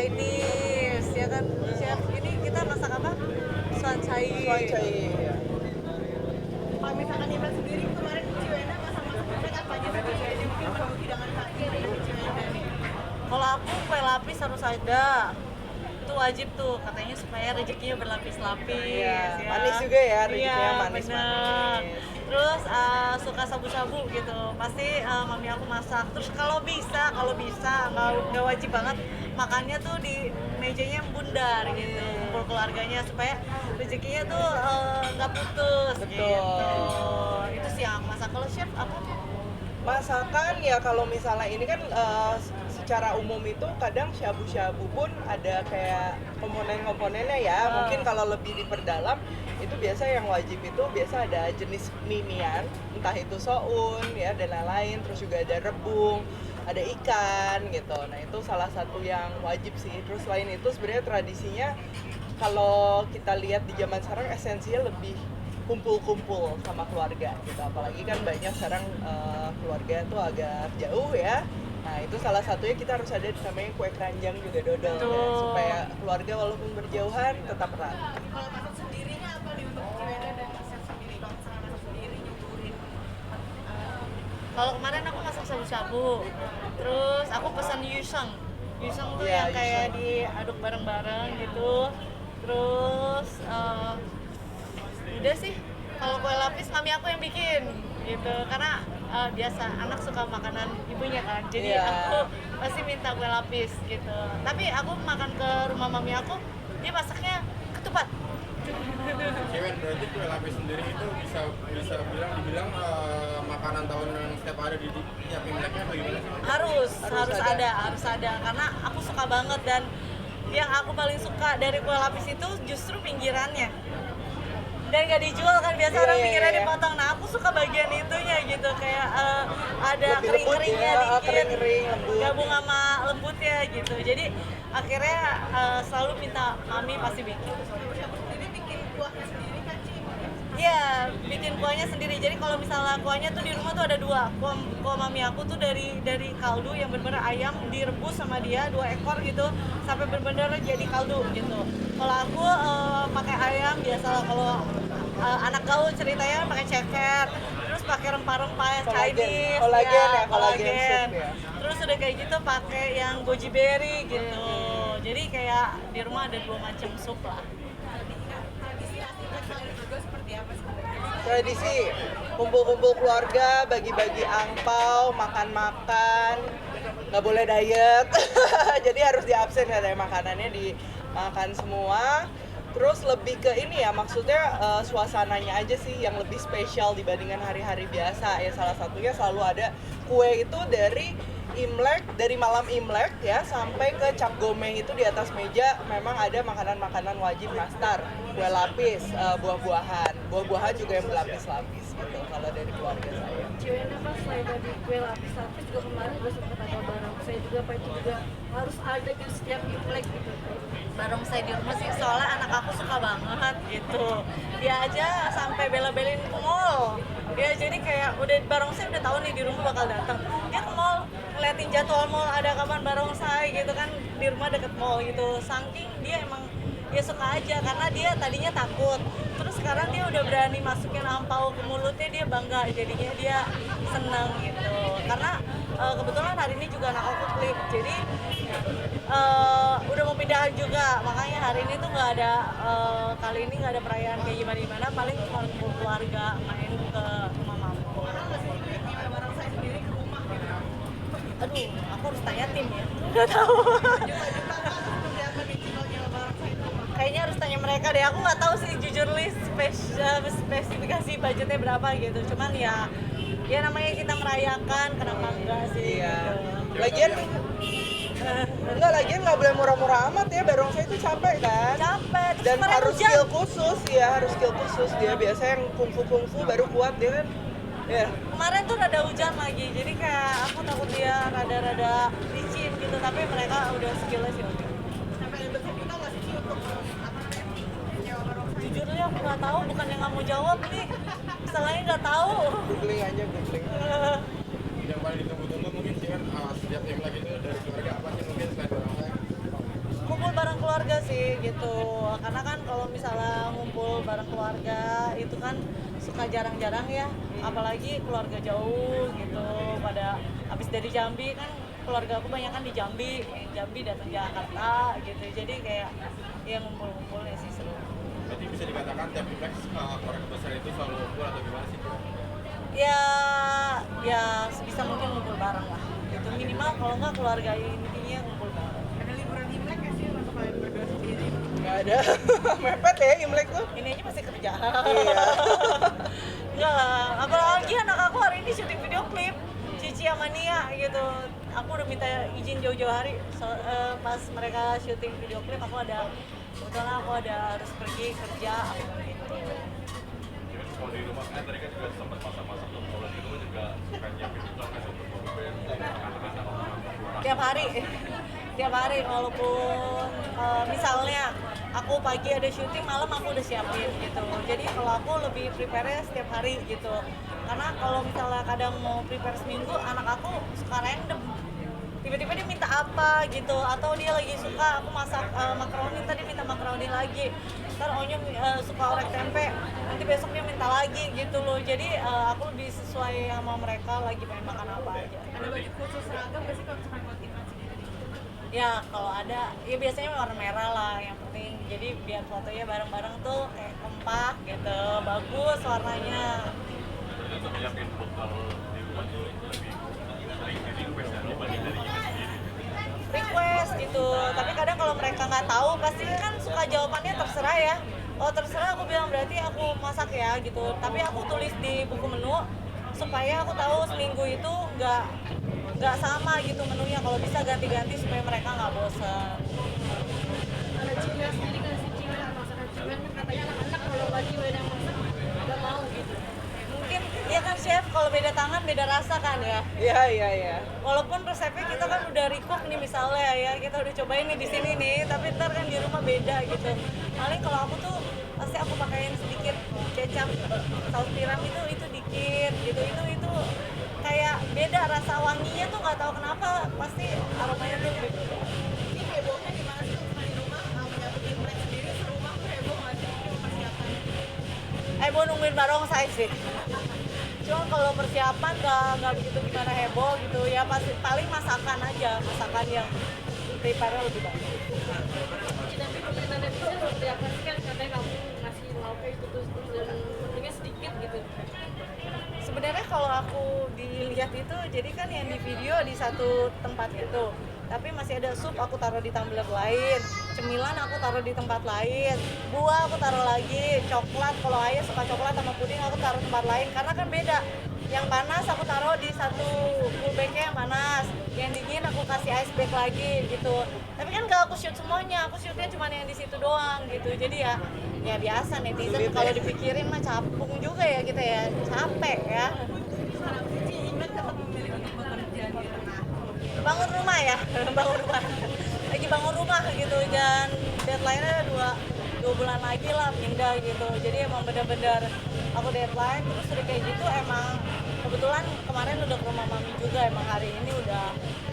Chinese, ya kan chef. Ini kita masak apa? Swansai. Ya. Kalau misalkan Imlek sendiri kemarin Ciwena masak-masak Imlek apa aja sih? Ciwena mungkin menu hidangan kaki ada yang Ciwena nih. Kalau aku kue lapis harus ada. Itu wajib tuh katanya supaya rezekinya berlapis-lapis. Iya, Ya. manis juga ya, rezekinya Iya, manis-manis. bener. Terus suka sabu-sabu gitu, pasti mami aku masak. Terus kalau bisa nggak wajib banget makannya tuh di mejanya yang bundar gitu, kumpul keluarganya supaya rezekinya tuh nggak putus. Betul. Gitu. Itu sih yang aku masak. Kalau chef apa? Masakan ya kalau misalnya ini kan secara umum itu kadang syabu-syabu pun ada kayak komponen-komponennya ya. Mungkin kalau lebih diperdalam itu biasa yang wajib itu biasa ada jenis mimian, entah itu soun ya dan lain-lain, terus juga ada rebung, ada ikan gitu. Nah, itu salah satu yang wajib sih. Terus selain itu sebenarnya tradisinya kalau kita lihat di zaman sekarang esensinya lebih kumpul-kumpul sama keluarga gitu, apalagi kan banyak sekarang keluarga tuh agak jauh ya. Nah, itu salah satunya kita harus ada namanya kue keranjang juga dodol ya, supaya keluarga walaupun berjauhan tetap erat. Kalau masak sendirinya apa nih untuk Ciwena dan chef sendiri? Kalau misalkan masak sendiri nyuguhin Kalau kemarin aku masak shabu-shabu, terus aku pesan yuseng. Yuseng tuh Iya, yang kayak yuseng. diaduk bareng-bareng gitu. Terus udah sih. Kalau kue lapis mami aku yang bikin gitu, karena biasa anak suka makanan ibunya kan. Jadi Iya. aku pasti minta kue lapis gitu. Tapi aku makan ke rumah mami aku, dia masaknya ketupat. Cewek berarti kue lapis sendiri itu bisa dibilang makanan tahun yang setiap ada di tiap Imleknya atau gimana sih? harus ada. ada karena aku suka banget. Dan yang aku paling suka dari kue lapis itu justru pinggirannya, dan gak dijual kan, biasa Iya, orang iya, pinggirannya iya. dipotong. Nah, aku suka bagian itunya gitu, kayak ada Lebih kering-keringnya lembut ya, dikit, kering-kering, lembut. gabung sama lembutnya gitu. Jadi akhirnya selalu minta mami pasti bikin. sendiri bikin kuahnya sendiri kan Ci? Iya, bikin kuahnya sendiri. Jadi kalau misalnya kuahnya tuh di rumah tuh ada dua. Kuah mami aku tuh dari kaldu yang benar-benar ayam direbus sama dia 2 ekor gitu sampai benar-benar jadi kaldu gitu. Kalau aku pakai ayam biasalah. Kalau anak gaul ceritanya pakai ceker, terus pakai rempah-rempah Chinese, Kolagen ya, kolagen kolagen. soup ya. Terus udah kayak gitu pakai yang goji berry gitu. Jadi kayak di rumah ada 2 macam sup lah. Tradisi khas Imlek selain juga seperti apa sebenarnya? Tradisi kumpul-kumpul keluarga, bagi-bagi angpau, makan-makan, nggak boleh diet. Jadi harus diabsen katanya makanannya dimakan semua. Terus lebih ke ini ya, maksudnya suasananya aja sih yang lebih spesial dibandingkan hari-hari biasa ya. Salah satunya selalu ada kue itu dari Imlek, dari malam Imlek ya sampai ke cap gomeh itu di atas meja memang ada makanan-makanan wajib nastar, kue lapis, buah-buahan juga yang berlapis-lapis gitu kalau dari keluarga saya. Ciwena pas selain tadi kue lapis-lapis juga kemarin juga sempat ada barongsai juga, apa itu juga harus ada di setiap Imlek gitu. Barongsai di rumah sih, soalnya anak aku suka banget gitu. Dia aja sampai bela-belain ke mall. Dia jadi kayak udah barongsai udah tahu nih di rumah bakal datang. Dia ke mall ngeliatin jadwal mall ada kapan barongsai gitu kan, di rumah deket mall gitu. Saking dia emang dia suka aja, karena dia tadinya takut. Terus sekarang dia udah berani masukin ampau ke mulutnya, dia bangga, jadinya dia seneng gitu. Karena kebetulan hari ini juga anak aku klip, jadi udah mau pindahan juga, makanya hari ini tuh nggak ada kali ini nggak ada perayaan kayak gimana, paling cuma kumpul keluarga main ke rumah mama. Barongsai sendiri ke rumah gitu. Aduh, aku harus tanya tim ya, nggak tahu. Seperti apa nih Ci kalau nyewa barongsai ke rumah? Kayaknya harus tanya mereka deh, aku nggak tahu sih jujur list spesifikasi budgetnya berapa gitu. Cuman ya namanya kita merayakan, kenapa enggak sih? Iya. Gitu. Lagian nggak boleh murah-murah amat ya, barongsai itu capek kan. Capek, terus Dan kemarin harus hujan. skill khusus ya, harus skill khusus dia biasa yang kungfu baru kuat dia kan. Ya. Kemarin tuh rada hujan lagi, jadi kayak aku takut dia rada licin gitu, tapi mereka udah skillnya sih oke. Sampai ada bersebutan nggak sih Ci untuk apa namanya nyewa barongsai? Jujurnya aku nggak tahu, bukan yang nggak mau jawab nih, masalahnya nggak tahu. Googling aja, googling. Yang paling ditunggu-tunggu mungkin sih kan setiap Imlek itu dari keluarga apa sih mungkin selain barongsai? ngumpul bareng keluarga sih gitu, karena kan kalau misalnya ngumpul bareng keluarga itu kan suka jarang-jarang ya, apalagi keluarga jauh gitu, pada habis dari Jambi kan keluarga aku banyak kan di Jambi datang Jakarta gitu, jadi kayak ya ngumpul-ngumpulnya sih seru. Berarti bisa dikatakan tiap Imlek keluarga besar itu selalu ngumpul atau gimana sih? Ya sebisa mungkin ngumpul bareng lah gitu, minimal kalau nggak keluarga intinya ngumpul bareng. Ada liburan Imlek nggak sih untuk kalian berdua sendiri? Nggak ada. Mepet ya Imlek tuh. Ini aja masih kerja. Iya. Enggak lah, apalagi anak aku hari ini syuting video klip Cici sama Nia gitu. Aku udah minta izin jauh-jauh hari pas mereka syuting video klip, kebetulan aku ada harus pergi kerja gitu. Kalau di rumah kan tadi kan juga sempat masak-masak tuh, kalau di rumah juga suka nyiapin itu kan untuk tiap hari walaupun misalnya aku pagi ada syuting, malam aku udah siapin gitu. Jadi kalau aku lebih prepare setiap hari gitu, karena kalau misalnya kadang mau prepare seminggu, anak aku suka random, tiba-tiba dia minta apa gitu, atau dia lagi suka aku masak makaroni, tadi minta makaroni lagi, ntar Onyo suka orek tempe, nanti besok dia minta lagi gitu loh. Jadi aku lebih sesuai sama mereka lagi pengen makan apa aja. Ada baju khusus seragam nggak sih kalau misalkan buat Imlek sendiri? Ya kalau ada, ya biasanya warna merah lah yang penting, jadi biar fotonya bareng-bareng tuh kayak kompak gitu, bagus warnanya. Berarti untuk nyiapin bekal di rumah tuh lebih sering di request ya dibanding dari Imlek sendiri. Request gitu, tapi kadang kalau mereka nggak tahu pasti kan suka jawabannya terserah ya. Oh terserah, aku bilang berarti aku masak ya gitu, tapi aku tulis di buku menu supaya aku tahu seminggu itu nggak sama gitu menunya, kalau bisa ganti-ganti supaya mereka nggak bosan. Ada Cina sendiri kan, si Cina masakan Cina kan katanya anak-anak kalau lagi yang masak nggak mau gitu. Mungkin ya kan chef, kalau beda tangan beda rasa kan ya. Iya. Walaupun resepnya kita kan udah recook nih misalnya ya, kita udah cobain nih di sini nih, tapi ntar kan di rumah beda gitu. Paling kalau aku tuh pasti aku pakaiin sedikit kecap, saus tiram itu dikit gitu, itu kayak beda rasa wanginya tuh, nggak tahu kenapa pasti aromanya tuh beda. Ini hebohnya gimana sih kalau misalkan di rumah menyambut Imlek sendiri, serumah tuh heboh nggak sih mungkin persiapannya? Mau nungguin barongsai sih. Cuma kalau persiapan nggak begitu gimana heboh gitu ya, pasti paling masakan aja, masakan yang prepare lebih banyak. Tapi kalau ada bisa seperti apa sih kan katanya kamu ngasih lauknya itu terus dan bentuknya sedikit gitu. Sebenarnya kalau aku dilihat itu, jadi kan yang di video di satu tempat itu, tapi masih ada sup aku taruh di tumbler lain, cemilan aku taruh di tempat lain, buah aku taruh lagi, coklat kalau ayah suka coklat sama puding aku taruh tempat lain, karena kan beda. Yang panas aku taruh di satu cool bag-nya yang panas, yang dingin aku kasih ice bag lagi gitu. Tapi kan gak aku shoot semuanya, aku shootnya cuma yang di situ doang gitu. Jadi ya biasa netizen kalau dipikirin mah capung juga ya kita ya, capek ya. Sekarang Cici Imlek tetap memilih untuk bekerja di tengah Bangun rumah ya, bangun rumah. Lagi bangun rumah gitu, dan deadline-nya dua bulan lagi lah pindah gitu. Jadi emang bener-bener aku deadline, terus udah kayak gitu emang kebetulan kemarin udah ke rumah mami juga, emang hari ini udah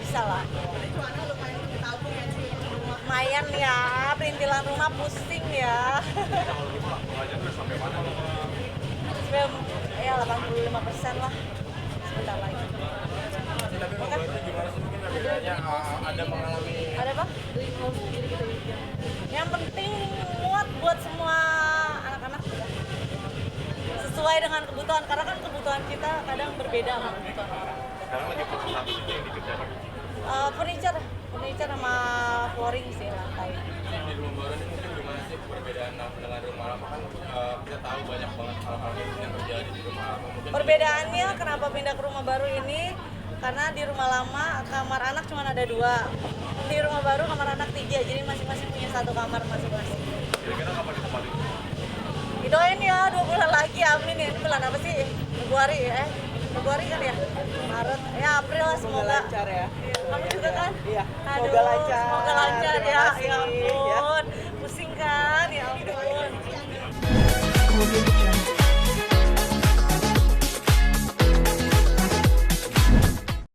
bisa lah. Berarti cuana lumayan untuk tabung ya sih untuk rumah. Lumayan ya, perintilan rumah pusing ya. Kalau rumah pengajar udah sampai mana nih? Sudah ya 85% lah, sebentar lagi. Tapi Bang Baru gimana sih, mungkin bedanya ada mengalami Ada apa? Dari mau sendiri gitu ya. Yang penting muat buat semua anak-anak juga. Sesuai dengan kebutuhan, karena kan kebutuhan kita kadang berbeda sama kebutuhan orang. sekarang lagi proses satu sih yang dikerjakan Furniture sama flooring sih, lantai. di rumah baru ini mungkin gimana sih perbedaan dengan rumah lama kan kita tahu banyak banget hal-hal yang terjadi di rumah lama mungkin Perbedaannya kenapa pindah ke rumah baru ini, karena di rumah lama kamar anak cuma ada 2, di rumah baru kamar anak 3, jadi masing-masing punya satu kamar masing-masing. kira-kira kapan ditempatin? Didoain ya 2 bulan lagi, amin ya. Ini bulan apa sih? Februari kan ya? Maret, ya April lah Semoga semoga. lancar ya. Kamu juga kan? Iya. Aduh, Semoga lancar. semoga lancar Terima ya. kasih, Ya ya. ampun, pusing kan? Ya ampun.